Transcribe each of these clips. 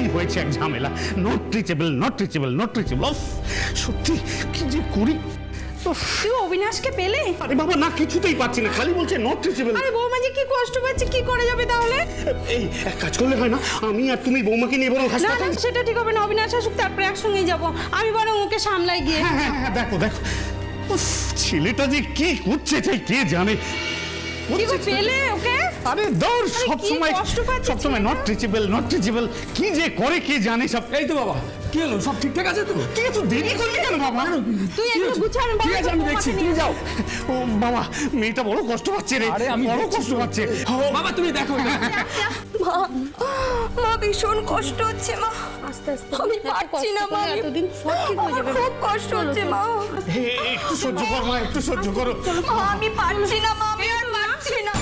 এই হয়েছে এক ঝামেলা। Not reachable, not reachable, not reachable. সত্যি কি যে করি। তুই অবিনাশকে পেলে? আরে বাবা না, কিছুতেই পাচ্ছি না, খালি বলছে নট রিচেবল। আরে বৌমা যে কি কষ্ট পাচ্ছে, কি করে যাবে তাহলে? এই এক কাজ করলে হয় না, আমি আর তুমি বৌমাকে নিয়ে বরং না না, হাসপাতালে। সেটা ঠিক হবে না। অবিনাশ আসুক, তারপরে একসঙ্গেই যাবো। আমি বরং ওকে সামলাই গিয়ে। হ্যাঁ হ্যাঁ হ্যাঁ, দেখো দেখো উফ, ছেলেটা যে কি করছে তাই কে জানে। কি গো, পেলে ওকে? আরে দৌড়, আরে সব কি সময় কষ্ট পাচ্ছে সব সময় নট রিচেবল, নট রিচেবল, কি যে করে কে জানে সব। এই তো বাবা, কি হলো? সব ঠিকঠাক আছে তো? কি এত দেরি করলি কেন বাবা? তুই এগুলো গুছা, আমি ঠিক আছে, আমি দেখছি, তুমি যাও। ও বাবা, মেয়েটা বড় কষ্ট পাচ্ছে রে। আরে আমি বড় দেখছি কষ্ট তো। পাচ্ছে। বাবা তুমি দেখো এটা। মা, মা ভীষণ কষ্ট হচ্ছে মা। আস্তে আস্তে আমি পারছি না মা, এতদিন সব ঠিক হয়ে যাবে। খুব কষ্ট হচ্ছে মা। একটু সহ্য কর মা, একটু সহ্য করো। মা আমি পারছি না মা, আমি আর পারছি না।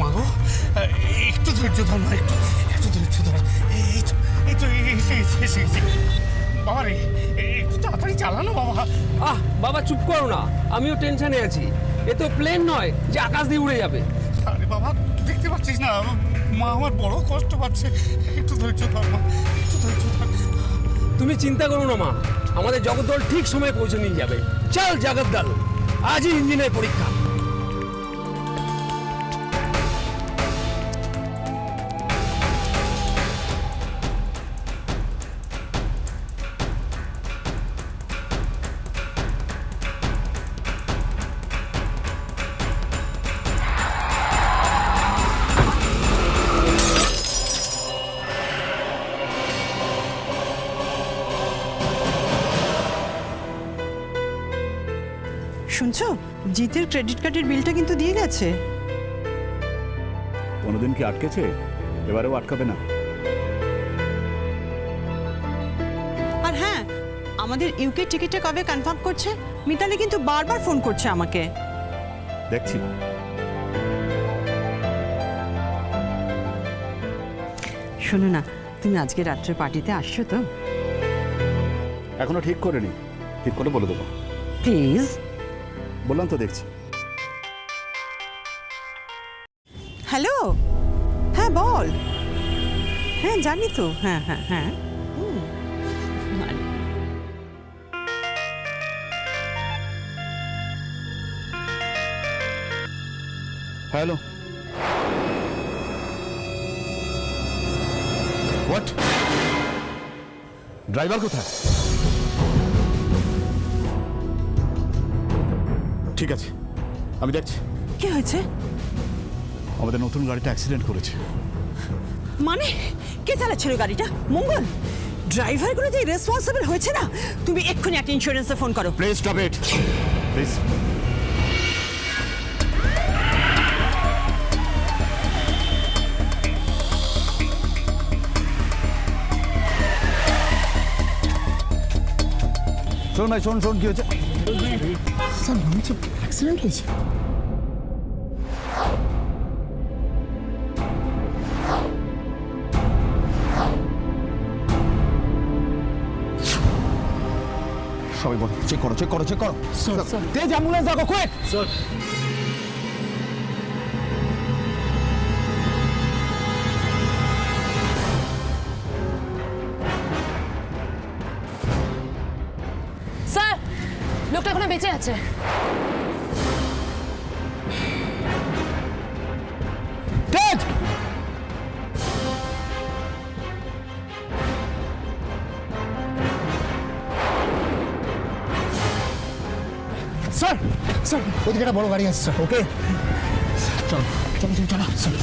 মা গো, একটু ধৈর্য ধর মা, একটু ধৈর্য ধর। এই তো এসে গেছি। বাবা রে, একটু তাড়াতাড়ি চালানো বাবা। বাবা চুপ করো না, আমিও টেনশনে আছি। এ তো প্লেন নয় যে আকাশ দিয়ে উড়ে যাবে। আরে বাবা, দেখতে পাচ্ছিস না মা আমার বড় কষ্ট পাচ্ছে। একটু ধৈর্য ধর মা, একটু ধৈর্য ধর। তুমি চিন্তা করো না মা, আমাদের জগদ্দল ঠিক সময়ে পৌঁছে নিয়ে যাবে। চল জগদ্দল, আজই ইঞ্জিনের পরীক্ষা। শুনছো, জিতের ক্রেডিট কার্ডের বিলটা কিন্তু দিয়ে গেছে। কোনোদিন কি আটকেছে? এবারেও আটকাবে না। আর হ্যাঁ, আমাদের ইউকে টিকিটটা কবে কনফার্ম করছে? মিতালি কিন্তু বারবার ফোন করছে আমাকে। দেখছি। শোনো না, তুমি আজকে রাত্রে পার্টিতে আসছো তো? এখনো ঠিক করিনি, ঠিক করে বলে দেবো। প্লিজ। বললাম তো, দেখছি। হ্যালো, হ্যাঁ বল। হ্যাঁ জানি তো, হ্যাঁ হ্যাঁ হ্যাঁ। হ্যালো। হোয়াট? ড্রাইভার কোথায়? ঠিক আছে, আমি দেখছি। কি হয়েছে? আমাদের নতুন গাড়িটা অ্যাক্সিডেন্ট করেছে। মানে কে চালাচ্ছিল গাড়িটা? মঙ্গল? ড্রাইভারগুলো যে রেসপন্সিবল হয়েছে না, তুমি এক্ষুনি একটা ইন্স্যুরেন্সে ফোন করো। Please stop it, please. শোন ভাই, শোন শোন, কি হয়েছে? স্যার মনে হচ্ছে অ্যাক্সিডেন্ট হয়েছে। সবাই বল, চেক করো, চেক করো, চেক করো। স্যার তেজ অ্যাম্বুলেন্স ডাকো, কুইক। স্যার, লোকটা এখনো বেঁচে আছে। তেজ! স্যার স্যার, ওদিকে একটা বড় গাড়ি আসছে স্যার। ওকে চল চল চল চল স্যার।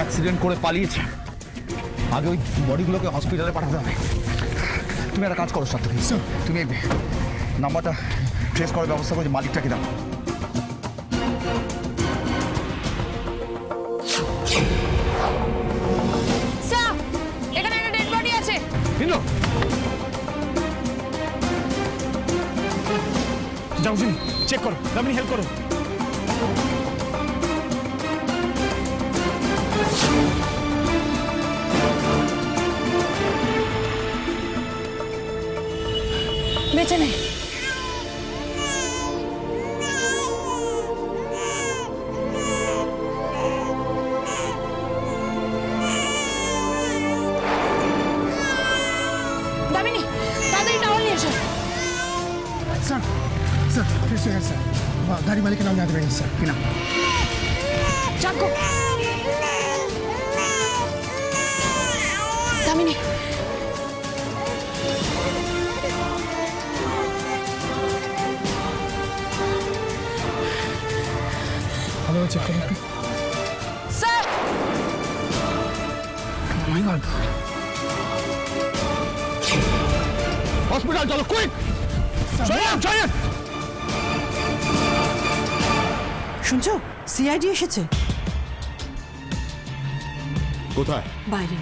অ্যাক্সিডেন্ট করে পালিয়েছে। আগে ওই বডিগুলোকে হসপিটালে পাঠাতে হবে। তুমি একটা কাজ করো সাথে, তুমি এই নাম্বারটা ট্রেস করার ব্যবস্থা করে মালিকটাকে দাও। স্যার, এখানে একটা ডেড বডি আছে। কিন্তু যাও শুনি, চেক করো, দামিনী হেল্প করো। বেঁচে নেই। দামিনী, তাড়াতাড়ি টাওয়াল নিয়ে এসো। सर सर फिर से है सर गाड़ी मालिक का नाम याद रही सर कि नाम জাগো। দামিনী, हेलो चेक करो স্যার, माय गॉड হসপিটাল চলো, কুইক! শুনছো সিআইডি এসেছে কোথায়? বাইরে।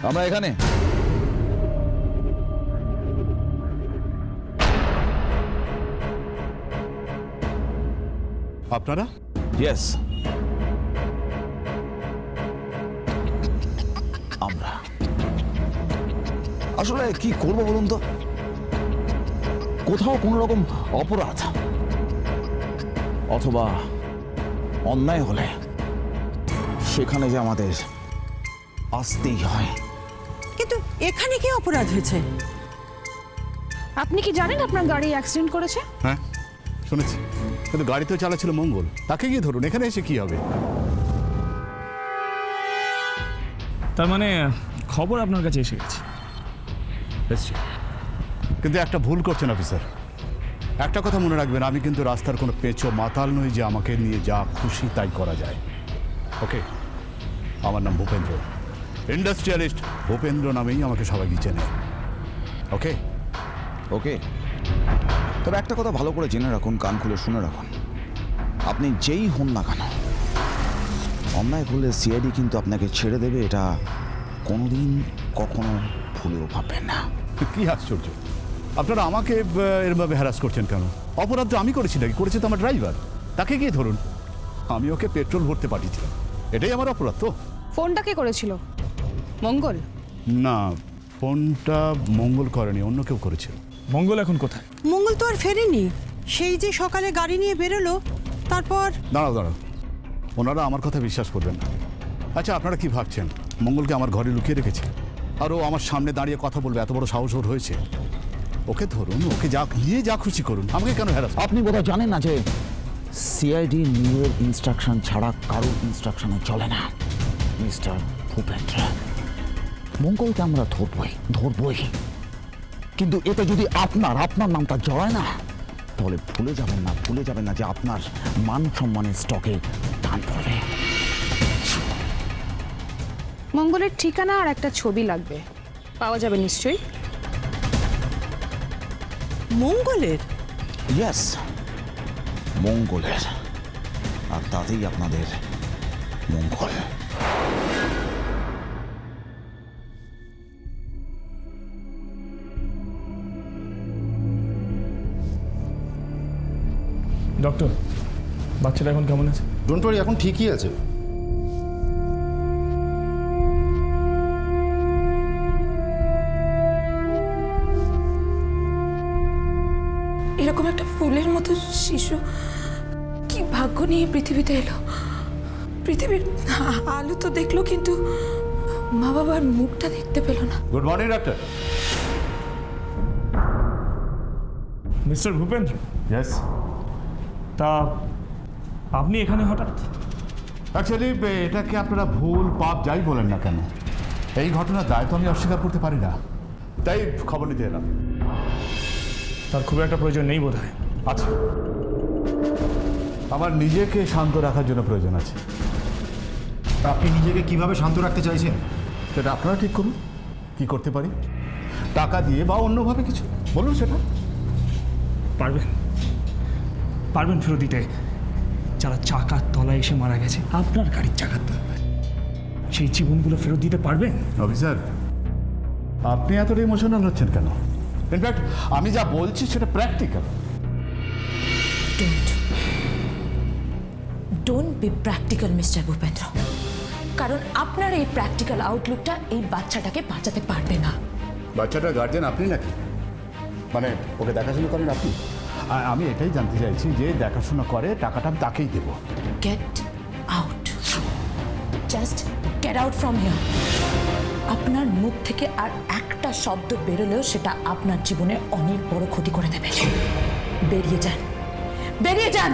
আমরা এখানে। আপনারা? ইয়েস, আমরা। আসলে কি করব বলুন তো, কোথাও কোনো রকম অপরাধ অথবা অন্যায় হলে সেখানে যে আমাদের আসতেই হয়। কিন্তু এখানে কি অপরাধ হয়েছে? আপনি কি জানেন আপনার গাড়ি অ্যাক্সিডেন্ট করেছে? হ্যাঁ শুনেছি, কিন্তু গাড়ি তো চালাচ্ছিল মঙ্গল, তাকে গিয়ে ধরুন, এখানে এসে কি হবে? তার মানে খবর আপনার কাছে এসে গেছে। এসছি, কিন্তু একটা ভুল করছেন অফিসার। একটা কথা মনে রাখবেন, আমি কিন্তু রাস্তার কোনো পেঁচো মাতাল নই যে আমাকে নিয়ে যা খুশি তাই করা যায়। ওকে, আমার নাম ভূপেন্দ্র, ইন্ডাস্ট্রিয়ালিস্ট ভূপেন্দ্র নামেই আমাকে সবাই চেনে। ওকে ওকে, তবে একটা কথা ভালো করে জেনে রাখুন, কান খুলে শুনে রাখুন, আপনি যেই হন না কেন, অন্যায় করলে সিআইডি কিন্তু আপনাকে ছেড়ে দেবে, এটা কোনোদিন কখনো ভুলেও ভাববেন না। কি আশ্চর্য, আপনারা আমাকে এরভাবে হ্যারাস করছেন কেন? অপরাধ তো আমি করেছি নাকি? করেছে তো আমার ড্রাইভার, তাকে গিয়ে ধরুন। আমি ওকে পেট্রোল ভরতে পাঠিয়েছিলাম, এটাই আমার অপরাধ তো। ফোনটা কে করেছিল? মঙ্গল? না, ফোনটা মঙ্গল করেনি, অন্য কেউ করেছিল। মঙ্গল এখন কোথায়? মঙ্গল তো আর ফেরেনি, সেই যে সকালে গাড়ি নিয়ে বেরোলো, তারপর। দাঁড়াও দাঁড়াও, ওনারা আমার কথা বিশ্বাস করবেন না। আচ্ছা, আপনারা কি ভাবছেন মঙ্গলকে আমার ঘরে লুকিয়ে রেখেছে আর ও আমার সামনে দাঁড়িয়ে কথা বলবে? এত বড় সাহস ওর হয়েছে? ওকে ধরুন, ওকে যা নিয়ে যা খুশি করুন, আমাকে কেন হ্যারাস? আপনি বোধহয় জানেন না যে সিআইডি নিজের ইনস্ট্রাকশন ছাড়া কারোর ইনস্ট্রাকশনে চলে না। মিস্টার ভূপেন্দ্র, মঙ্গলকে আমরা ধরবই, কিন্তু এতে যদি আপনার নামটা জড়ায় না, তাহলে ভুলে যাবেন না যে আপনার মান সম্মানের স্টকে টান পড়বে। মঙ্গলের ঠিকানা আর একটা ছবি লাগবে, পাওয়া যাবে নিশ্চয়ই? মঙ্গলের? ইয়েস, মঙ্গলের, আর তাতেই আপনাদের মঙ্গল। ডক্টর, বাচ্চাটা এখন কেমন আছে? ডোন্ট ওয়ারি, এখন ঠিকই আছে। এরকম একটা ফুলের মতো শিশু কি ভাগ্য নিয়ে পৃথিবীতে এলো। পৃথিবীর আলো তো দেখলো, কিন্তু মা বাবার মুখটা দেখতে পেল না। Good morning doctor. Mister Bhupendra? Yes. তা আপনি এখানে হঠাৎ? অ্যাকচুয়ালি এটাকে আপনারা ভুল পাপ যাই বলেন না কেন, এই ঘটনার দায় তো আমি অস্বীকার করতে পারি না, তাই খবর নিতে এলাম। তার খুব একটা প্রয়োজন নেই বোধ হয়। আচ্ছা, আমার নিজেকে শান্ত রাখার জন্য প্রয়োজন আছে। আপনি নিজেকে কিভাবে শান্ত রাখতে চাইছেন? সেটা আপনারা ঠিক করুন, কি করতে পারি, টাকা দিয়ে বা অন্যভাবে কিছু বলুন সেটা। পারবেন ফেরত দিতে যারা চাকার তলায় এসে মারা গেছে আপনার গাড়ির চাকার তলায়, সেই জীবনগুলো ফেরত দিতে পারবেন? অফিসার, আপনি এতটা ইমোশনাল হচ্ছেন কেন? ইনফ্যাক্ট আমি যা বলছি সেটা practical. Don't be practical mister Bhupendra, কারণ আপনার এই প্র্যাকটিক্যাল আউটলুকটা এই বাচ্চাটাকে বাঁচাতে পারবে না। বাচ্চাটার গার্জেন আপনি নাকি? মানে ওকে দেখাশোনা করেন আপনি? আমি এটাই জানতে চাইছি যে দেখাশোনা করে টাকাটা আমি তাকেই দেবো। Get out, just get out from here. আপনার মুখ থেকে আর একটা শব্দ বেরোলেও সেটা আপনার জীবনে অনেক বড় ক্ষতি করে দেবে। বেরিয়ে যান, বেরিয়ে যান।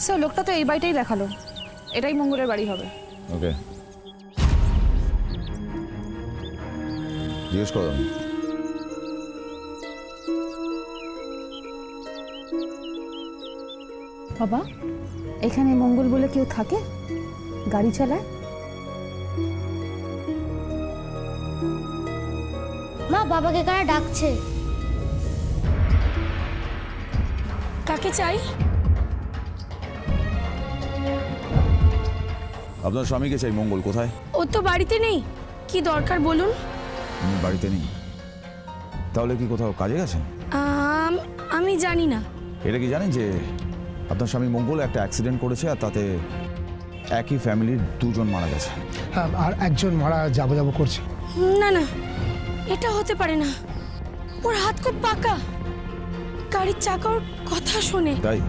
স্যার লোকটা তো এই বাড়িটাই দেখালো, এটাই মঙ্গলের বাড়ি হবে। ওকে, জিজ্ঞেস করো। বাবা, এখানে মঙ্গল বলে কেউ থাকে, গাড়ি চালায়? মা, বাবাকে কারা ডাকছে? কাকে চাই? আপনার স্বামীকে চাই। মঙ্গল কোথায়? ও তো বাড়িতে নেই। কি দরকার বলুন? বাড়িতে নেই? তাহলে কি কোথাও কাজে গেছেন? আমি জানি না। এটা কি জানেন যে আপনার স্বামী মঙ্গল একটা অ্যাক্সিডেন্ট করেছে আর তাতে একই ফ্যামিলির দুজন মারা গেছে? হ্যাঁ, আর একজন মারা যাবো করছে। না না, এটা হতে পারে না। ওর হাত খুব পাকা, গাড়ির চাকার কথা শোনে। তাই?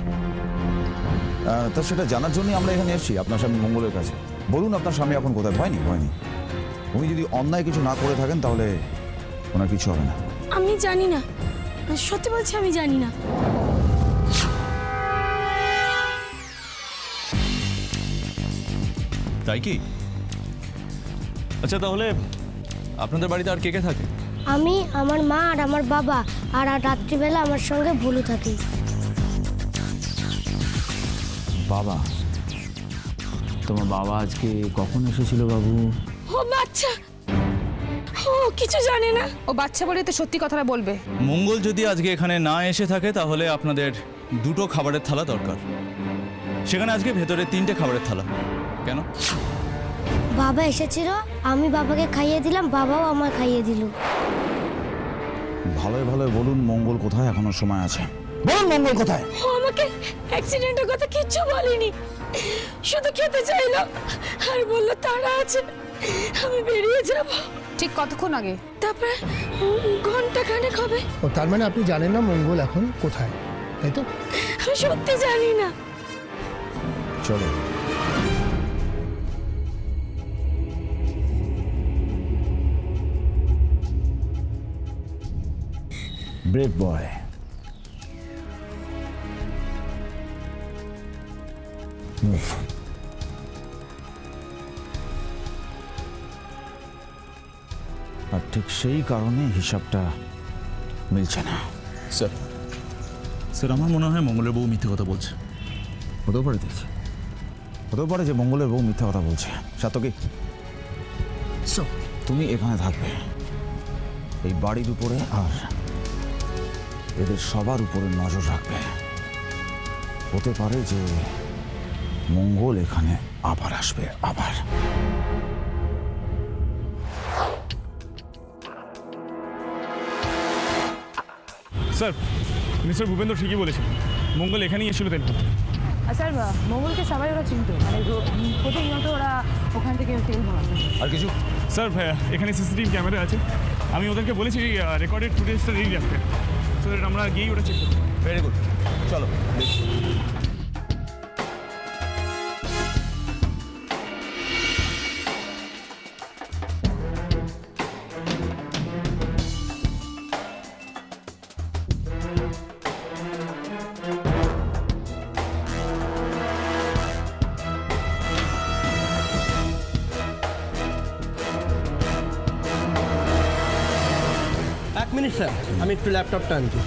তা সেটা জানার জন্যই আমরা এখানে এসেছি আপনার স্বামী মঙ্গলের কাছে। বলুন আপনার স্বামী এখন কোথায়? ভয় নেই, ভয় নেই। উনি যদি অন্যায় কিছু না করে থাকেন তাহলে ওনার কিছু হবে না। আমি জানি না, সত্যি বলছি আমি জানি না। তাই কি? আচ্ছা, তাহলে আপনাদের বাড়িতে আর কে কে থাকে? আমি, আমার মা আর আমার বাবা, আর রাত্রিবেলা আমার সঙ্গে ভুলু থাকে। বাবা? তোমার বাবা আজকে কখন এসেছিল বাবু? ও বাচ্চা, ও কিছু জানে না। ও বাচ্চা বলে তো সত্যি কথাটা বলবে। মঙ্গল যদি আজকে এখানে না এসে থাকে তাহলে আপনাদের দুটো খাবারের থালা দরকার। সেখানে আজকে ভেতরে 3টে খাবারের থালা। কেন? বাবা এসেছিল, আমি বাবাকে খাইয়ে দিলাম, বাবাও আমায় খাইয়ে দিল। ভালোই ভালোই বলুন মঙ্গল কোথায়, এখনো সময় আছে। বলুন মঙ্গল কোথায়? ও আমাকে অ্যাক্সিডেন্টের কথা কিচ্ছু বলেনি, শুধু খেতে চাইলো আর বললো তারা আছে, আমি বেরিয়ে যাব। ঠিক কতক্ষণ আগে? তারপরে ঘন্টা খানেক হবে। ও তার মানে আপনি জানেন না মঙ্গল এখন কোথায়, তাই তো? আমি সত্যি জানি না। চলো। ব্রেভ বয়। মুভ। আর ঠিক সেই কারণে হিসাবটা মিলছে না। স্যার আমার মনে হয় মঙ্গলের বউ মিথ্যে কথা বলছে। হতেও পারে, দেখছি হতেও পারে যে মঙ্গলের বউ মিথ্যা কথা বলছে। সাতকি, তুমি এখানে থাকবে এই বাড়ির উপরে, আর এদের সবার উপরে নজর রাখবে। হতে পারে যে মঙ্গল এখানে আবার আসবে, আবার। স্যার, মিস্টার ভূপেন্দ্র ঠিকই বলেছেন, মঙ্গল এখানেই এসেছিল তেল ভরতে। আর স্যার মঙ্গলকে সবাই ওরা চিনতো, মানে প্রতিনিয়ত ওরা ওখান থেকে তেল ভরাতো। আর কিছু? স্যার এখানে সিসিটিভি ক্যামেরা আছে, আমি ওদেরকে বলেছি রেকর্ডেড ফুটেজটা রেডি রাখতে। স্যার আমরা গিয়েই ওটা চেক করব। ভেরি গুড, চলো দেখছি। মিনিট স্যার, আমি একটু ল্যাপটপটা আনছি।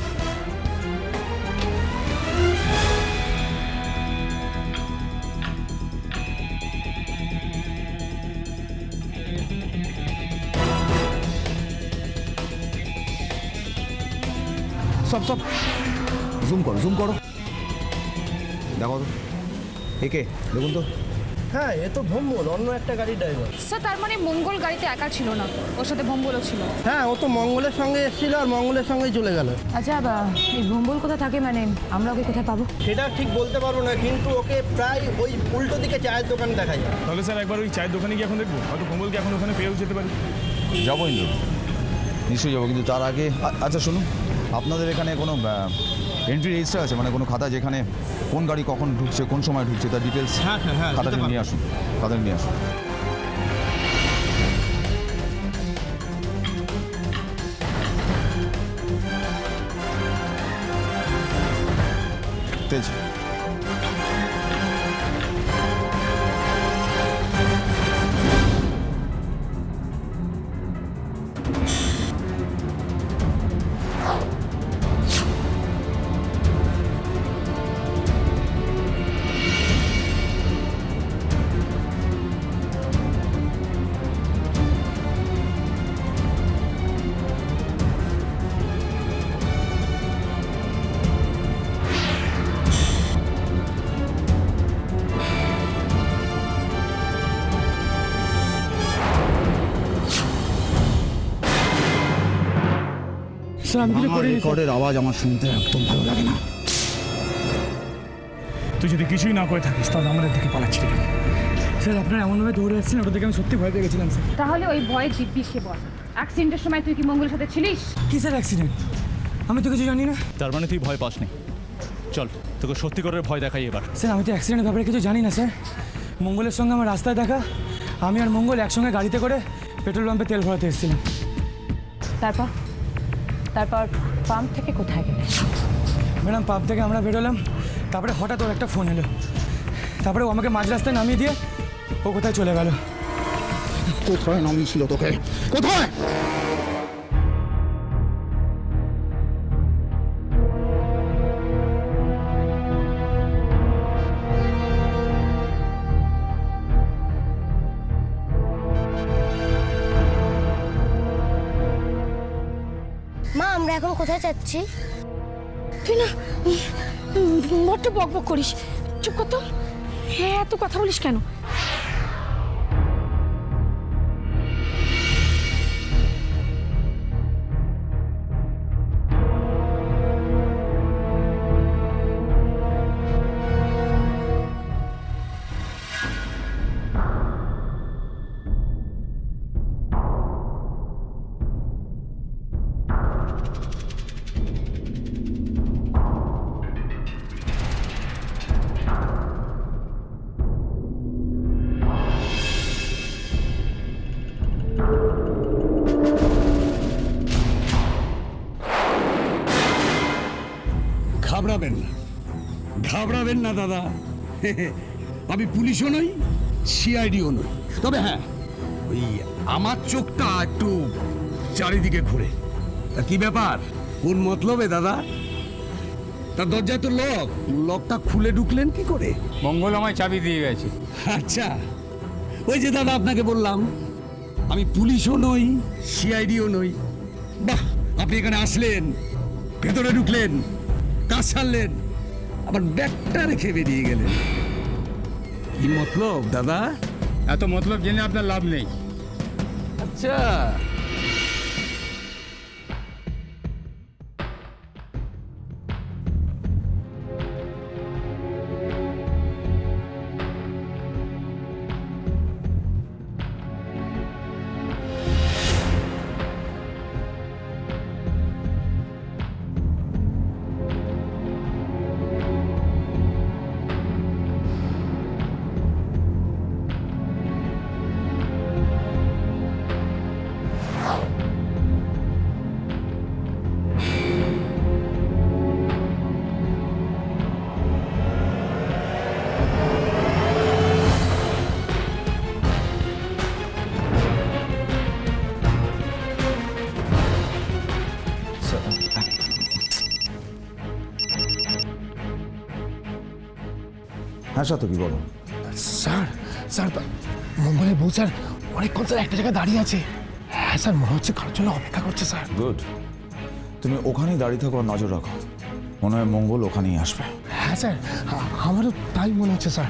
সব জুম করো দেখো তো একে দেখুন তো। হ্যাঁ, এ তো ভম্বল, অন্য একটা গাড়ির ড্রাইভার। স্যার তার মানে মঙ্গল গাড়িতে একা ছিল না, ওর সাথে ভম্বলও ছিল। হ্যাঁ, ও তো মঙ্গলের সঙ্গে এসেছিল আর মঙ্গলের সঙ্গেই চলে গেল। আচ্ছা এই ভম্বল কোথায় থাকে, মানে আমরা ওকে কোথায় পাবো? সেটা ঠিক বলতে পারবো না, কিন্তু ওকে প্রায় ওই উল্টো দিকে চায়ের দোকানে দেখা যায়। তাহলে স্যার একবার ওই চায়ের দোকানে গিয়ে এখন দেখবো, হয়তো কম্বলকে এখন ওখানে পেয়েও যেতে পারি। যাবো ইন্দ্র, নিশ্চয়ই যাবো, কিন্তু তার আগে আচ্ছা শুনুন, আপনাদের এখানে কোনো এন্ট্রি রেজিস্টার আছে, মানে কোনো খাতা যেখানে কোন গাড়ি কখন ঢুকছে, কোন সময় ঢুকছে, তার ডিটেলস? হ্যাঁ, খাতাটা নিয়ে আসুন, খাতাটা নিয়ে আসুন। তেজ, আমার রেকর্ডের আওয়াজ আমার শুনতে একদম ভালো লাগে না। তুই যদি কিছুই না করে থাকিস তাহলে আমাদের দিকে পালাচ্ছিলি কেন? স্যার আপনারা এমনভাবে দৌড়ে আসছেন, ওটা দেখে আমি সত্যি ভয় পেয়ে গেছিলাম স্যার। তাহলে ওই ভয়ে দিব্যি সে বল, অ্যাক্সিডেন্টের সময় তুই কি মঙ্গলের সাথে ছিলিস? কি স্যার অ্যাক্সিডেন্ট? আমি তো কিছু জানি না। তার মানে তুই ভয় পাসনি? চল তোকে সত্যি করে ভয় দেখাই এবার। স্যার আমি তো অ্যাক্সিডেন্টের ব্যাপারে কিছু জানি না স্যার। মঙ্গলের সঙ্গে আমার রাস্তায় দেখা, আমি আর মঙ্গল একসঙ্গে গাড়িতে করে পেট্রোল পাম্পে তেল ভরাতে এসেছিলাম। তারপর পাম্প থেকে কোথায় গেলে? ম্যাডাম পাম্প থেকে আমরা বেরোলাম, তারপরে হঠাৎ ওর একটা ফোন এলো, তারপরে ও আমাকে মাঝ রাস্তায় নামিয়ে দিয়ে ও কোথায় চলে গেল। কোথায় নামিয়েছিল তোকে? কোথায়? মা আমরা এখন কোথায় যাচ্ছি? তুই না বড্ড বকবক করিস, চুপ কর তো। হ্যাঁ, এত কথা বলিস কেন? ঘাবড়াবেন না দাদা, আমি পুলিশও নই, সিআইডিও নই। তবে হ্যাঁ, ওই আমার চোখটা একটু চারিদিকে ঘুরে। তা কি ব্যাপার, কোন মতলবে দাদা? তার দরজায় তো লকটা খুলে ঢুকলেন কি করে? মঙ্গল আমায় চাবি দিয়ে গেছে। আচ্ছা, ওই যে দাদা আপনাকে বললাম আমি পুলিশও নই, সিআইডিও নই। বাহ, আপনি এখানে আসলেন, ভেতরে ঢুকলেন, কাজ সারলেন, আবার ব্যাগটা রেখে বেরিয়ে গেলেন। কি মতলব দাদা? এত মতলব জেনে আপনার লাভ নেই। আচ্ছা, হ্যাঁ সাতকি বলো। স্যার স্যার মঙ্গলের বউ স্যার অনেকক্ষণ স্যার একটা জায়গায় দাঁড়িয়ে আছে। হ্যাঁ স্যার মনে হচ্ছে কারোর জন্য অপেক্ষা করছে স্যার। গুড, তুমি ওখানেই দাঁড়িয়ে থাকো আর নজর রাখো, মনে হয় মঙ্গল ওখানেই আসবে। হ্যাঁ স্যার আমারও তাই মনে হচ্ছে স্যার।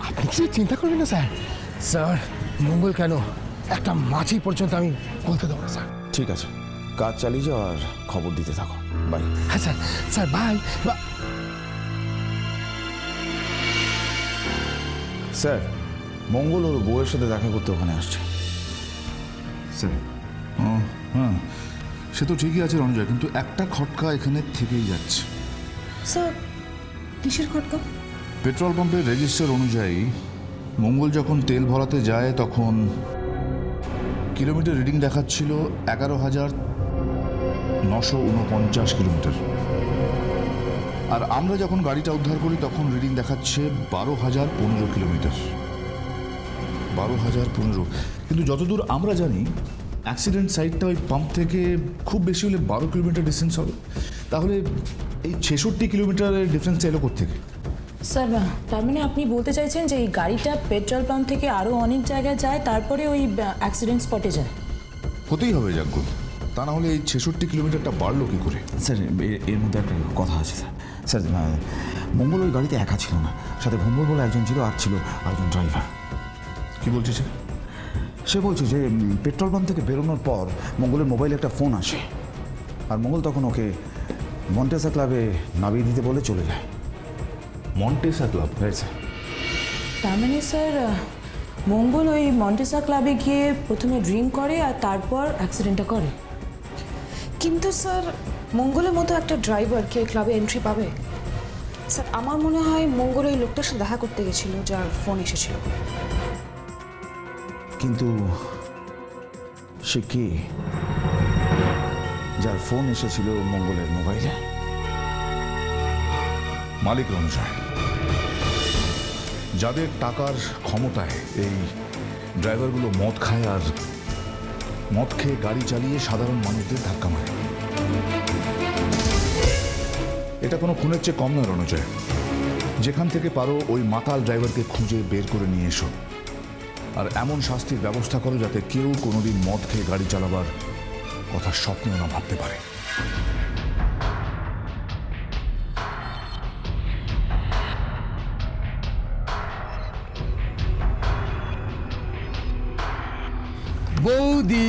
আপনি কিছু চিন্তা করবেন না স্যার। স্যার মঙ্গল কেন একটা মাছি পর্যন্ত আমি বলতে দেবো না স্যার। ঠিক আছে, কাজ চালিয়ে যাও আর খবর দিতে থাকো। বাই। হ্যাঁ স্যার স্যার বাই। স্যার মঙ্গল ওর বউয়ের সাথে দেখা করতে ওখানে আসছে। স্যার হ্যাঁ সে তো ঠিকই আছে রণজয়, কিন্তু একটা খটকা এখানে থেকেই যাচ্ছে। স্যার কিসের খটকা? পেট্রোল পাম্পের রেজিস্টার অনুযায়ী মঙ্গল যখন তেল ভরাতে যায় তখন কিলোমিটার রিডিং দেখাচ্ছিল 11,949 কিলোমিটার, আর আমরা যখন গাড়িটা উদ্ধার করি তখন রিডিং দেখাচ্ছে 12,015 কিলোমিটার। 12,015, কিন্তু যতদূর আমরা জানি অ্যাক্সিডেন্ট সাইটটা ওই পাম্প থেকে খুব বেশি হলে 12 কিলোমিটার ডিস্টেন্স হবে। তাহলে এই 66 কিলোমিটারের ডিফারেন্সটা এলো কোত্থেকে? স্যার তার মানে আপনি বলতে চাইছেন যে এই গাড়িটা পেট্রোল পাম্প থেকে আরও অনেক জায়গায় যায়, তারপরে ওই অ্যাক্সিডেন্ট স্পটে যায়? হতেই হবে যাজ্ঞ, তা না হলে এই 66 কিলোমিটারটা বাড়লো কি করে? স্যার এর মধ্যে একটা কথা আছে স্যার। স্যার মঙ্গল ওই গাড়িতে একা ছিল না, সাথে ভম্বল বলে একজন ছিল, আর ছিল আরেকজন ড্রাইভার। কি বলছিস? সে বলছে যে পেট্রোল পাম্প থেকে বেরোনোর পর মঙ্গলের মোবাইলে একটা ফোন আসে, আর মঙ্গল তখন ওকে মন্টেসা ক্লাবে নামিয়ে দিতে বলে চলে যায়। মন্টেসা ক্লাব? Right sir. তার মানে স্যার মঙ্গল ওই মন্টেসা ক্লাবে গিয়ে প্রথমে ড্রিঙ্ক করে আর তারপর অ্যাক্সিডেন্টটা করে। কিন্তু স্যার মঙ্গলের মতো একটা ড্রাইভার কি ক্লাবে এন্ট্রি পাবে? স্যার আমার মনে হয় মঙ্গল ওই লোকটার সাথে দেখা করতে গেছিল যার ফোন এসেছিল। কিন্তু সে কে যার ফোন এসেছিল মঙ্গলের মোবাইলে? মালিক রণজয়, যাদের টাকার ক্ষমতায় এই ড্রাইভারগুলো মদ খায় আর মদ খেয়ে গাড়ি চালিয়ে সাধারণ মানুষদের ধাক্কা মারে। এটা কোনো খুনের চেয়ে কম নয় রণজয়। যেখান থেকে পারো ওই মাতাল ড্রাইভারকে খুঁজে বের করে নিয়ে এসো, আর এমন শাস্তির ব্যবস্থা করো যাতে কেউ কোনোদিন মদ খেয়ে গাড়ি চালাবার কথা স্বপ্নেও না ভাবতে পারে। বৌদি,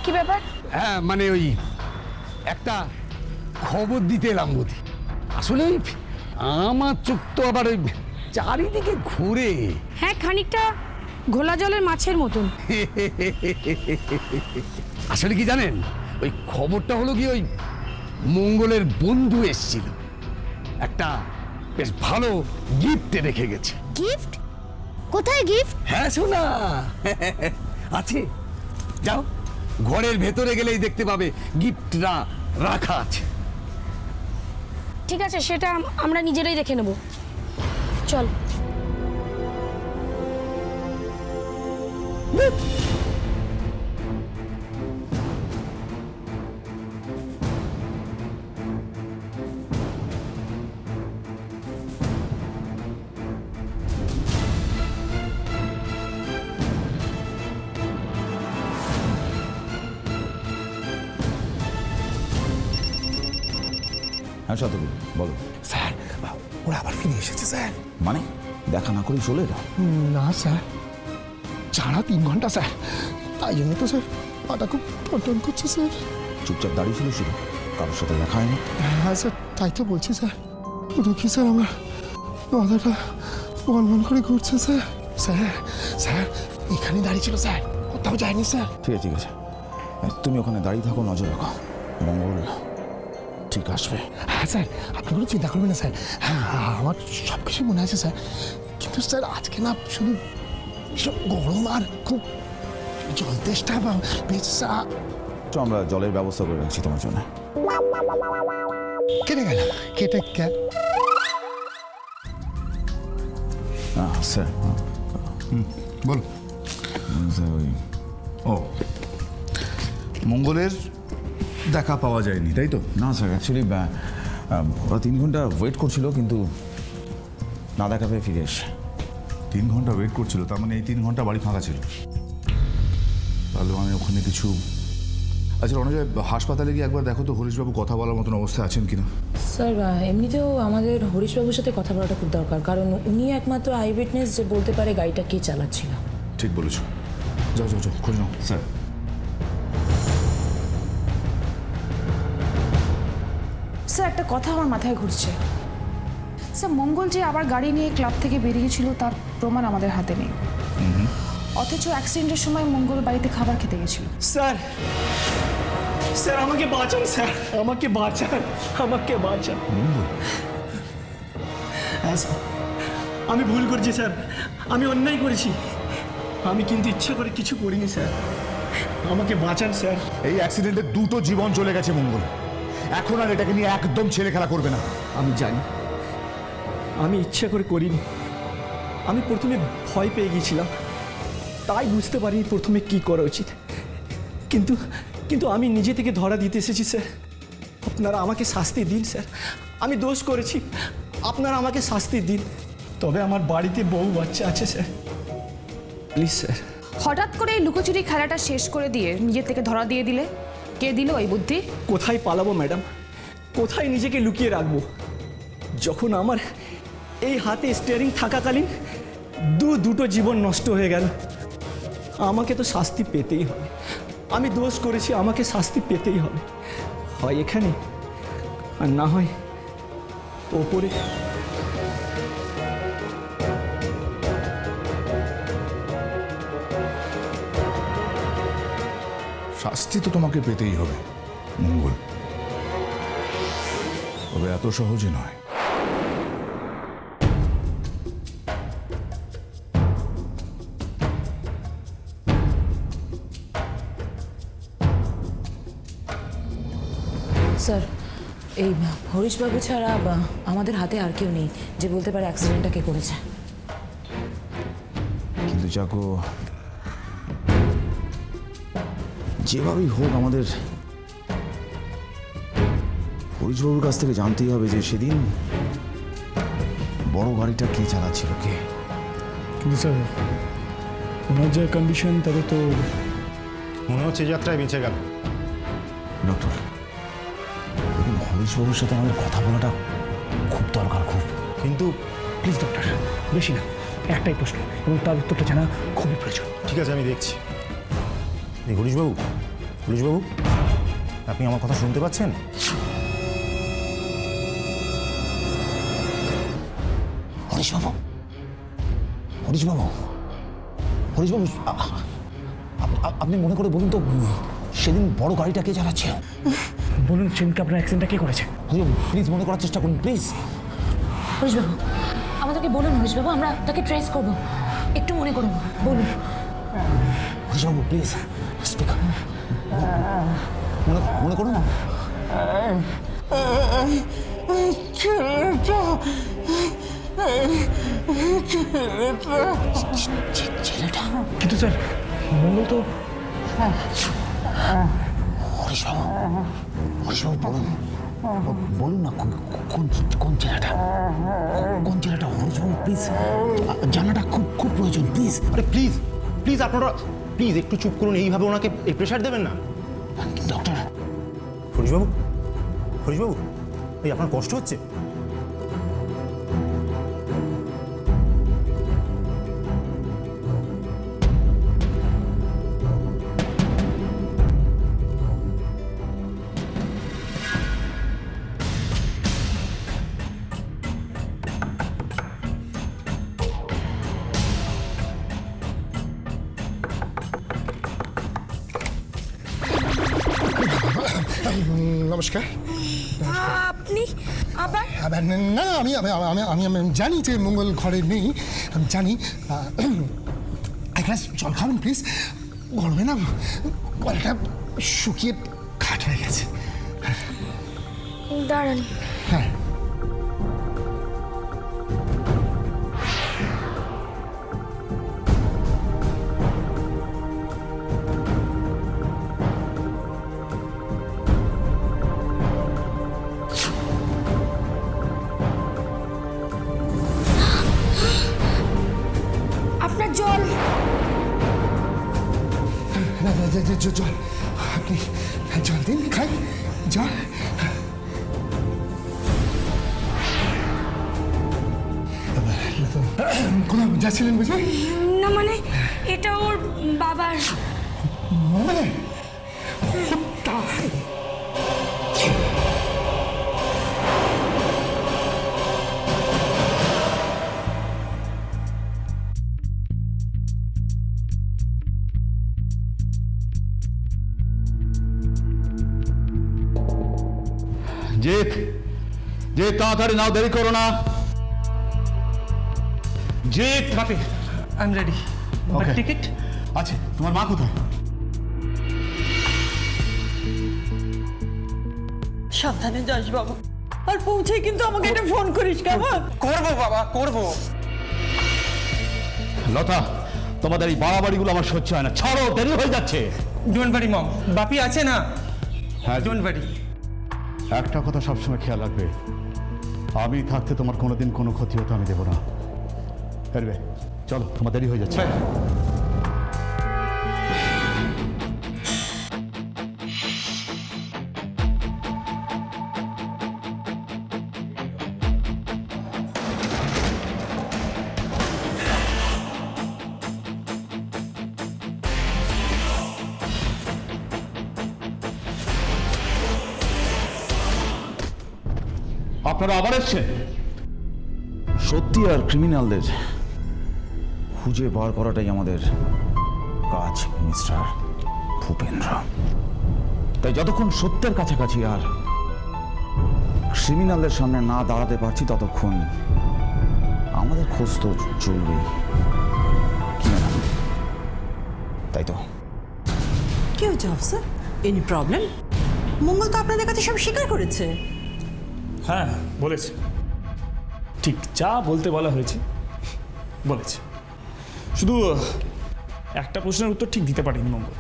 কি ব্যাপার? হ্যাঁ মানে ওই একটা খবর দিতে এলাম বৌদি। আসলে ওই আমার চোখ তো আবার ওই চারিদিকে ঘুরে। হ্যাঁ খানিকটা ঘোলা জলের মাছের মতন। আসলে কি জানেন, ওই খবরটা হলো কি, ওই মঙ্গলের বন্ধু এসেছিল, একটা বেশ ভালো গিফট রেখে গেছে। গিফট? কোথায় গিফট? হ্যাঁ শোনা আছে, যাও ঘরের ভেতরে গেলেই দেখতে পাবে গিফটটা রাখা আছে। ঠিক আছে, সেটা আমরা নিজেরাই দেখে নেব, চল। হ্যাঁ সাতকি বলো। স্যার ওরা আবার ফিরে এসেছে স্যার। মানে দেখা না করেই চলে যাও? না স্যার, ছাড়া 3 ঘন্টা স্যার, তাই জন্য তো স্যার পাটা খুব টনটন করছে স্যার। চুপচাপ দাঁড়িয়ে ছিল শুধু, কারোর সাথে দেখা হয়নি? হ্যাঁ স্যার তাই তো বলছি স্যার, শুধু কি স্যার আমার মাথাটা মন করে ঘুরছে স্যার। স্যার স্যার এখানে দাঁড়িয়ে ছিল স্যার, কোথাও যায়নি স্যার। ঠিক আছে ঠিক আছে, তুমি ওখানে দাঁড়িয়ে থাকো, নজর রাখো, মঙ্গল ঠিক আসবে। হ্যাঁ স্যার আপনি কোনো চিন্তা করবেন না স্যার। হ্যাঁ আমার সব কিছু মনে আছে স্যার, কিন্তু স্যার আজকে না শুধু ভীষণ গরম আর খুব জল তেষ্টা বা বেশ। তো আমরা জলের ব্যবস্থা করে রাখছি তোমার জন্য। কেটে গেল, কেটে স্যার বল। স্যার ওই ও মঙ্গলের দেখা পাওয়া যায়নি তাই তো? না স্যার, অ্যাকচুয়ালি ওরা 3 ঘন্টা ওয়েট করছিল, কিন্তু না দেখা পেয়ে ফিরে এসে। 3 ঘন্টা ওয়েট করছিল, তার মানে এই 3 ঘন্টা বাড়ি ফাঁকা ছিল। তাহলে মানে ওখানে কিছু। আচ্ছা রণজয়, হাসপাতালে গিয়ে একবার দেখো তো হরিশবাবু কথা বলার মতন অবস্থায় আছেন কিনা। স্যার এমনিতেও আমাদের হরিশবাবুর সাথে কথা বলাটা খুব দরকার, কারণ উনি একমাত্র আই উইটনেস যে বলতে পারে গাড়িটা কে চালাচ্ছিল। ঠিক বলেছো, যাও যাও যাও, খোঁজ নাও। স্যার স্যার একটা কথা আমার মাথায় ঘুরছে। স্যার মঙ্গল যে আবার গাড়ি নিয়ে ক্লাব থেকে বেরিয়েছিল তার প্রমাণ আমাদের হাতে নেই, অথচ অ্যাক্সিডেন্টের সময় মঙ্গল বাড়িতে খাবার খেতে গেছিল। স্যার স্যার আমাকে বাঁচান, স্যার আমাকে বাঁচান, আমাকে বাঁচান। হ্যাঁ স্যার, আমি ভুল করেছি স্যার, আমি অন্যায় করেছি, আমি কিন্তু ইচ্ছা করে কিছু করিনি স্যার, আমাকে বাঁচান স্যার। এই অ্যাক্সিডেন্টে 2টো জীবন চলে গেছে মঙ্গল, এখন আর এটাকে নিয়ে একদম ছেলে খেলা করবে না। আমি জানি আমি ইচ্ছা করে করিনি, আমি প্রথমে ভয় পেয়ে গিয়েছিলাম, তাই বুঝতে পারিনি প্রথমে কি করা উচিত, কিন্তু কিন্তু আমি নিজে থেকে ধরা দিতে এসেছি স্যার। আপনারা আমাকে শাস্তি দিন স্যার, আমি দোষ করেছি, আপনারা আমাকে শাস্তি দিন। তবে আমার বাড়িতে বউ বাচ্চা আছে স্যার, প্লিজ স্যার। হঠাৎ করে এই লুকোচুরি খেলাটা শেষ করে দিয়ে নিজের থেকে ধরা দিয়ে দিলে, কে দিল এই বুদ্ধি? কোথায় পালাবো ম্যাডাম, কোথায় নিজেকে লুকিয়ে রাখবো, যখন আমার এই হাতে স্টিয়ারিং থাকাকালীন দুটো জীবন নষ্ট হয়ে গেল। আমাকে তো শাস্তি পেতেই হবে, আমি দোষ করেছি, আমাকে শাস্তি পেতেই হবে, হয় এখানে আর না হয় ওপরে। শাস্তি তো তোমাকে পেতেই হবে মঙ্গল, তবে এত সহজে নয়। স্যার এই হরিশবাবু ছাড়া আমাদের হাতে আর কেউ নেই যে বলতে পারে অ্যাক্সিডেন্টটা কে করেছে। কিন্তু চাকো, যেভাবেই হোক আমাদের হরিশবাবুর কাছ থেকে জানতেই হবে যে সেদিন বড় গাড়িটা কে চালাচ্ছিল, কে। কিন্তু স্যার ওনার যে কন্ডিশন, তাতে তো মনে হচ্ছে যাত্রায় বেঁচে গেল। ডক্টর, দেখুন হরিশবাবুর সাথে আমাদের কথা বলাটা খুব দরকার, খুব। কিন্তু প্লিজ ডক্টর, বেশি না, একটাই প্রশ্ন এবং তার উত্তরটা জানা খুবই প্রয়োজন। ঠিক আছে, আমি দেখছি। এই হরিশবাবু, হরিশবাবু, আপনি আমার কথা শুনতে পাচ্ছেন? হরিশবাবু, হরিশবাবু, হরিশবাবু, আপনি মনে করে বলুন তো সেদিন বড় গাড়িটা কে চালাচ্ছে? বলুন সেদিনকে আপনার অ্যাক্সিডেন্টটা কে করেছে? প্লিজ মনে করার চেষ্টা করুন, প্লিজ। হরিশবাবু আমাদেরকে বলুন, হরিশবাবু আমরা তাকে ট্রেস করব, একটু মনে করুন, বলুন। হরিশবাবু প্লিজ স্পিক, মনে করুন। ছেলেটা। কিন্তু স্যার মঙ্গল তো। হরিশবাবু, হরিশবাবু বলুন, বলুন না কোন ছেলেটা, কোন ছেলেটা? হরিশবাবু প্লিজ, জানাটা খুব খুব প্রয়োজন, প্লিজ। আরে প্লিজ প্লিজ, আপনারা প্লিজ একটু চুপ করুন, এইভাবে ওনাকে এই প্রেশার দেবেন না। ডক্টর। হরিশবাবু, হরিশবাবু, এই আপনার কষ্ট হচ্ছে? নমস্কার। আপনি আবার? না, আমি জানি যে মঙ্গল ঘরে নেই, আমি জানি। এক গ্লাস জল খাবেন প্লিজ? গরমে না গলাটা শুকিয়ে খাট হয়ে গেছে। দাঁড়ান। হ্যাঁ। জল। জল, আপনি জল দিন, খাই জল। কোথাও যাচ্ছিলেন বুঝি? না মানে এটা ওর বাবার। মানে জিৎ, জিৎ তাড়াতাড়ি নাও, দেরি করো না। Jeet, Bapi I am ready. Okay. Ticket আছে। তোমার মা কোথায়? সাবধানে যাস বাবা, আর পৌঁছে কিন্তু আমাকে একটা ফোন করিস কেমন? করবো বাবা, করবো। লতা, তোমাদের এই বাড়াবাড়িগুলো আমার সহ্য হয় না, ছাড়ো, দেরি হয়ে যাচ্ছে। ডোন্ট ওয়ারি মম, বাপি আছে না। হ্যাঁ, ডোন্ট ওয়ারি। একটা কথা সবসময় খেয়াল রাখবে, আমি থাকতে তোমার কোনোদিন কোনো ক্ষতি হতে আমি দেবো না। ফেরবে, চলো, তোমার দেরি হয়ে যাচ্ছে। আপনারা আবার এসছেন? সত্যি আর ক্রিমিনালদের খুঁজে বার করাটাই আমাদের কাজ মিস্টার ভূপেন্দ্র। তাই যতক্ষণ সত্যের কাছাকাছি আর ক্রিমিনালদের সামনে না দাঁড়াতে পারছি ততক্ষণ আমাদের খোঁজ তো চলবেই, কি না? তাই তো? কি হয়েছে অফিসার? Any problem? মঙ্গল তো আপনাদের কাছে সব স্বীকার করেছে। হ্যাঁ বলেছে, ঠিক যা বলতে বলা হয়েছে বলেছে। শুধু একটা প্রশ্নের উত্তর ঠিক দিতে পারিনি মঙ্গল,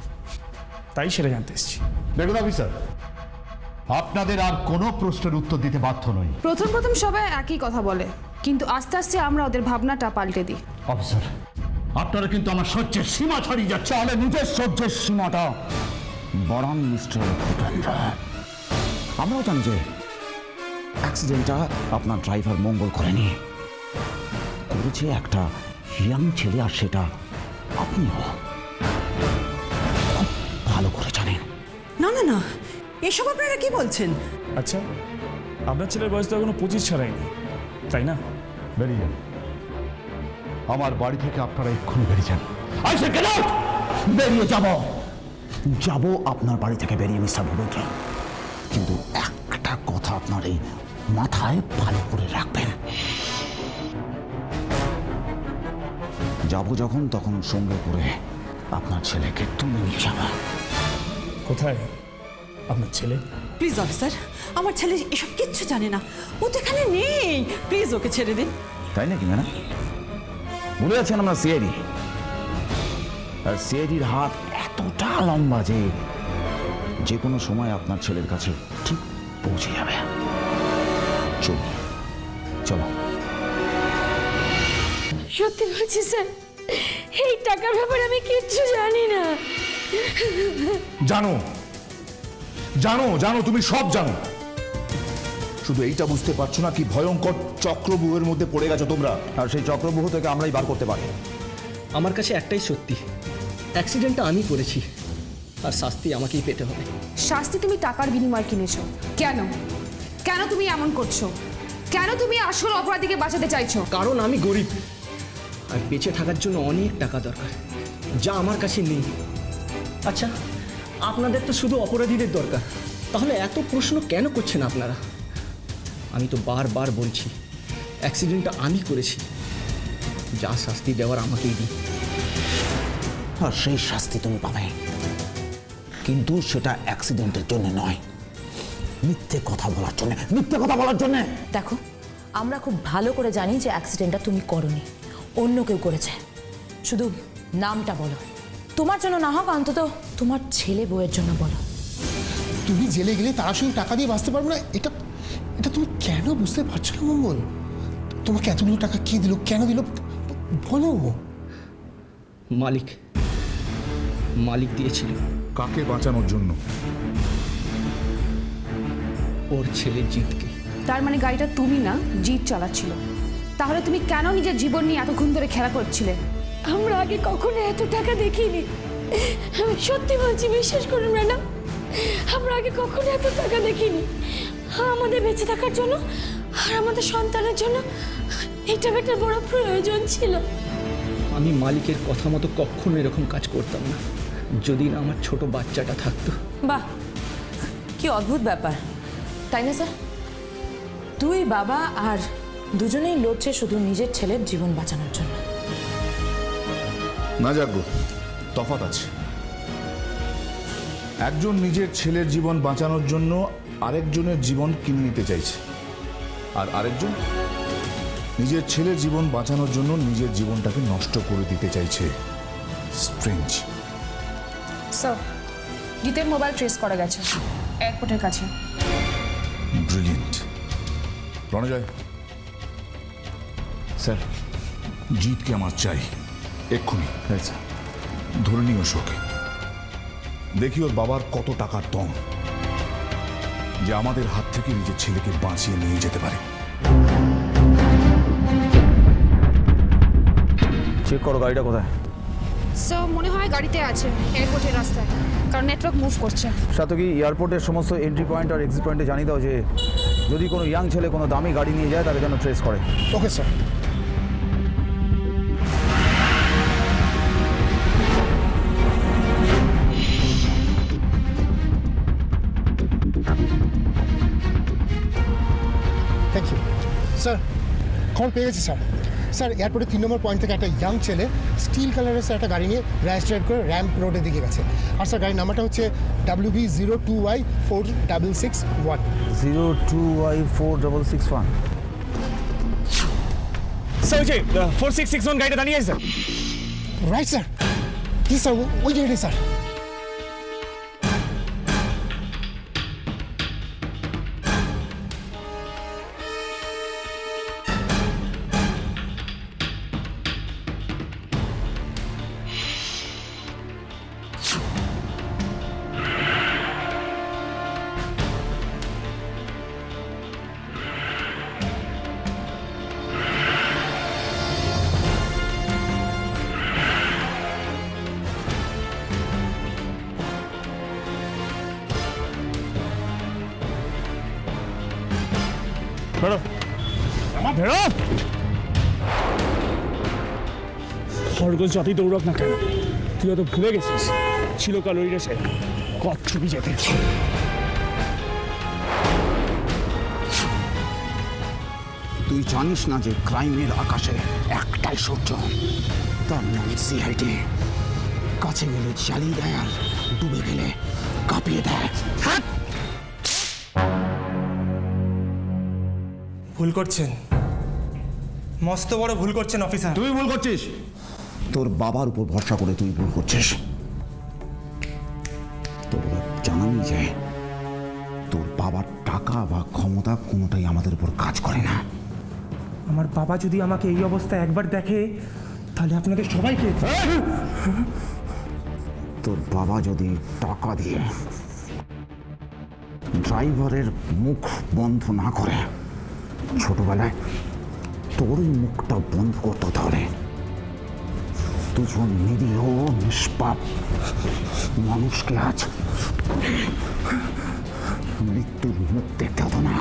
তাই সেটা জানতে এসেছি। দেখুন অফিসার, আপনাদের আর কোনো প্রশ্নের উত্তর দিতে বাধ্য নই। প্রথম প্রথম সবাই একই কথা বলে, কিন্তু আস্তে আস্তে আমরা ওদের ভাবনাটা পাল্টে দিই। অফিসার, আপনারা কিন্তু আমার সহ্যের সীমা ছাড়িয়ে যাচ্ছে। তাহলে নিজের সহ্যের সীমাটা বড়ান মিস্টার ভূপেন্দ্র। আমরাও জানি যে অ্যাক্সিডেন্টটা আপনার ড্রাইভার মঙ্গল করেনি, করেছে একটা ইয়াং ছেলে, আর সেটা আপনিও খুব ভালো করে জানেন। না না না, এসব আপনারা কি বলছেন? আচ্ছা, আপনার ছেলের বয়স তো এখনো 25 ছাড়াইনি, তাই না? বেরিয়ে যান আমার বাড়ি থেকে, আপনারা এক্ষুনি বেরিয়ে যান। বেরিয়ে যাব আপনার বাড়ি থেকে বেরিয়ে মিস্টার ভূপেন্দ্র, কিন্তু একটা কথা আপনার এই মাথায় ভালো করে রাখবেন, যাব যখন তখন সঙ্গে করে আপনার ছেলেকে তুলে নিয়ে যাবে। কোথায় আপনার ছেলে? প্লিজ অফিসার, আমার ছেলে এসব কিচ্ছু জানে না, ও তো এখানে নেই, প্লিজ ওকে ছেড়ে দিন। তাই নাকি ম্যাডাম? ভুলে যাচ্ছেন আমরা সিআইডি, আর সিআইডির হাত এতটা লম্বা যে কোনো সময় আপনার ছেলের কাছে ঠিক পৌঁছে যাবে। চলো। সত্যি বলছি স্যার, এই টাকার ব্যাপারে আমি কিচ্ছু জানি না। জানো জানো জানো, তুমি সব জানো, শুধু এইটা বুঝতে পারছো না কি ভয়ঙ্কর চক্রব্যূহের মধ্যে পড়ে গেছো তোমরা। আর সেই চক্রব্যূহ থেকে আমরাই বার করতে পারি। আমার কাছে একটাই সত্যি, অ্যাক্সিডেন্টটা আমি করেছি, আর শাস্তি আমাকেই পেতে হবে। শাস্তি তুমি টাকার বিনিময়ে কিনেছো কেন? কেন তুমি এমন করছো? কেন তুমি আসল অপরাধীকে বাঁচাতে চাইছো? কারণ আমি গরিব, আর বেঁচে থাকার জন্য অনেক টাকা দরকার, যা আমার কাছে নেই। আচ্ছা, আপনাদের তো শুধু অপরাধীদের দরকার, তাহলে এত প্রশ্ন কেন করছেন আপনারা? আমি তো বারবার বলছি, অ্যাক্সিডেন্টটা আমি করেছি, যা শাস্তি দেওয়ার আমাকেই দিই। আর সেই শাস্তি তুমি পাবে, কিন্তু সেটা অ্যাক্সিডেন্টের জন্য নয়, মিথ্যে কথা বলার জন্য। দেখো, আমরা খুব ভালো করে জানি যে অ্যাক্সিডেন্টটা তুমি করোনি, অন্য কেউ করেছে। শুধু নামটা বলো, তোমার জন্য না হোক, অন্তত তোমার ছেলে বউয়ের জন্য বলো। তুমি জেলে গেলে তারা শুধু টাকা দিয়ে বাঁচতে পারবে না, এটা এটা তুমি কেন বুঝতে পারছো না মঙ্গল? তোমাকে এতগুলো টাকা কে দিল, কেন দিল বলো। মালিক দিয়েছিল কাকে বাঁচানোর জন্য? ওর ছেলে জিতকে। তার মানে গাড়িটা তুমি না, জিৎ চালাচ্ছিল। তাহলে তুমি কেন নিজের জীবন নিয়ে এতক্ষণ ধরে খেলা করছিলে? আমরা আগে কখনো এত টাকা দেখিনি। আমি সত্যি বলছি, বিশ্বাস করুন ম্যাডাম, আমরা আগে কখনো এত টাকা দেখিনি। আমাদের বেঁচে থাকার জন্য আর আমাদের সন্তানের জন্য এই টাকাটার বড় প্রয়োজন ছিল। আমি মালিকের কথা মতো কখনো এরকম কাজ করতাম না, যদি না আমার ছোট বাচ্চাটা থাকতো। বাহ, কি অদ্ভুত ব্যাপার, তাই না স্যার? দুই বাবা আর দুজনেই লড়ছে শুধু নিজের ছেলের জীবন বাঁচানোর জন্য। না যাক গো, তফাৎ আছে। একজন নিজের ছেলের জীবন বাঁচানোর জন্য আরেকজনের জীবন কিনে নিতে চাইছে, আর আরেকজন নিজের ছেলের জীবন বাঁচানোর জন্য নিজের জীবনটাকে নষ্ট করে দিতে চাইছে। স্ট্রেঞ্জ। স্যার, জিতের মোবাইল ট্রেস করা গেছে এয়ারপোর্টের কাছে। ব্রিলিয়েন্ট। রণজয়, স্যার। জিতকে আমার চাই এক্ষুনি। হ্যাঁ স্যার। ধরে নিও শোকে, দেখি ওর বাবার কত টাকার দম যে আমাদের হাত থেকে নিজের ছেলেকে বাঁচিয়ে নিয়ে যেতে পারে। চেক করো গাড়িটা কোথায়। স্যার, মনে হয় গাড়িতে আছে এয়ারপোর্টের রাস্তায়, কারণ নেটওয়ার্ক মুভ করছে। সাথে কি এয়ারপোর্টের সমস্ত এন্ট্রি পয়েন্ট আর এক্সিট পয়েন্টে জানিয়ে দাও যে যদি কোনো ইয়াং ছেলে কোনো দামি গাড়ি নিয়ে যায় তাকে যেন ট্রেস করে। Okay sir. Thank you sir. খবর পেয়ে গেছি স্যার। স্যার, এয়ারপোর্টের 3 নম্বর পয়েন্ট থেকে একটা ইয়াং ছেলে স্টিল কালারের স্যার একটা গাড়ি নিয়ে র্যাশ ড্রাইভ করে র্যাম্প রোডের দিকে গেছে। আর স্যার গাড়ির নাম্বারটা হচ্ছে WB02Y4661। 02Y4661। স্যার, ওই যে 4661 গাড়িটা দাঁড়িয়ে আছে স্যার। Right sir. কি স্যার, ওই গাড়িটা স্যার। বেরো, আমার বেরো। খরগোশ যতই দৌড়ক না কেন, তুই তো ভুলে গেছিস ছিল কাল ওই রেসে কচ্ছপি যেতে। তুই জানিস না যে ক্রাইমের আকাশে একটাই সূর্য, তার নাম সিআইডি। কাছে গেলে জ্বালিয়ে দেয় আর ডুবে গেলে কাঁপিয়ে দেয়। ভুল করছেন, মস্ত বড় ভুল করছেন অফিসার। তুই ভুল করছিস, তোর বাবার উপর ভরসা করে তুই ভুল করছিস। তোর জানানি যে তোর বাবার টাকা বা ক্ষমতা কোনোটাই আমাদের উপর কাজ করে না। আমার বাবা যদি আমাকে এই অবস্থায় একবার দেখে, তাহলে আপনাদের সবাইকে। তোর বাবা যদি টাকা দিয়ে ড্রাইভারের মুখ বন্ধ না করে, ছোটবেলায় তোরই মুখটা বন্ধ করতো, তাহলে দুজন নিরীহ নিষ্পাপ মানুষকে আজ মৃত্যুর মুখ দেখতে হতো না।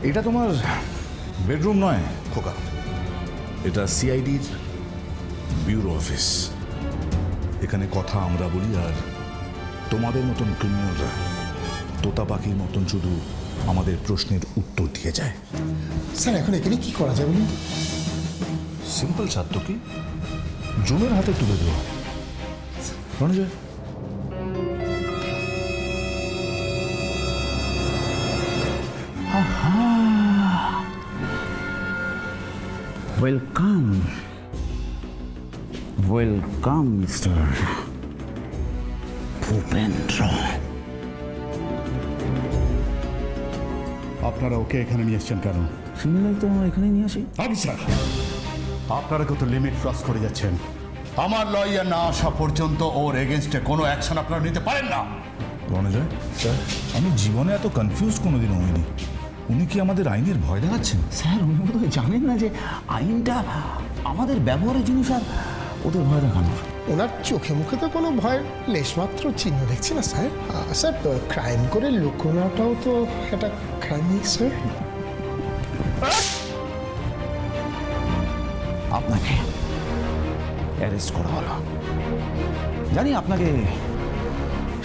এটা তোমার বেডরুম নয় খোকা, এটা সিআইডির ব্যুরো অফিস। এখানে কথা আমরা বলি, আর তোমাদের মতন ক্রিমিনালরা তোতা পাখির মতন শুধু আমাদের প্রশ্নের উত্তর দিয়ে যায়। স্যার, এখন এখানে কি করা যায় বলুন? সিম্পল ছাত্রকে জুনের হাতে তুলে দেওয়া। Ranajoy, welcome, welcome mister Bhupendra. আপনারা ওকে এখানে নিয়ে এসছেন কেন? সিমিলাই তো আমরা এখানে নিয়ে আসি। অফিসার, আপনারা কত লিমিট ক্রস করে যাচ্ছেন। আমার লয়ার না আসা পর্যন্ত ওর এগেনস্টে কোনো অ্যাকশন আপনারা নিতে পারেন না। রণজয় স্যার, আমি জীবনে এত কনফিউজ কোনোদিনও হইনি। উনি কি আমাদের আইনের ভয় দেখাচ্ছেন? স্যার উনি বোধহয় জানেন না যে আইনটা আমাদের ব্যবহারের জিনিস আর ওদের ভয় দেখানোর। ওনার চোখে মুখে তো কোনো ভয়ের লেশমাত্র চিহ্ন দেখছি না স্যার। স্যার ক্রাইম করে লুকোনোটাও তো একটা ক্রাইমই স্যার। আপনাকে অ্যারেস্ট করা হলো। জানি আপনাকে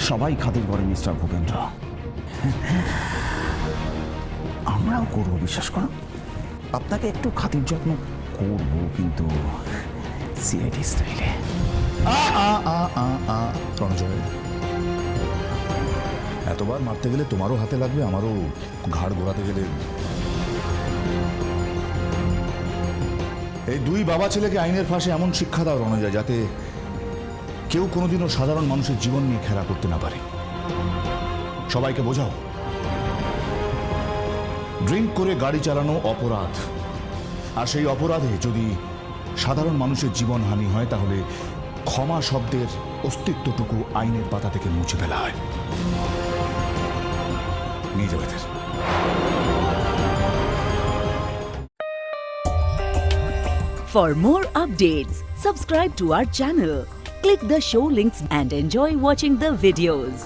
সবাই খাতির করে মিস্টার ভূপেন্দ্র, আমরাও করবো, বিশ্বাস করুন। আপনাকে একটু খাতির যত্ন করবো, কিন্তু সিআইডি স্টাইলে। রণজয়, এতবার মারতে গেলে তোমারও হাতে লাগবে, আমারও ঘাড় ঘোরাতে গেলে। এই দুই বাবা ছেলেকে আইনের ফাঁসে এমন শিক্ষা দাও রণজয়, যাতে কেউ কোনোদিনও সাধারণ মানুষের জীবন নিয়ে খেলা করতে না পারে। সবাইকে বোঝাও, ড্রিঙ্ক করে গাড়ি চালানো অপরাধ, আর সেই অপরাধে যদি সাধারণ মানুষের জীবনহানি হয় তাহলে ক্ষমা শব্দের অস্তিত্বটুকু আইনের পাতা থেকে মুছে ফেলা হয়। নিয়ে যাবে। For more updates, subscribe to our channel, click the show links and enjoy watching the videos.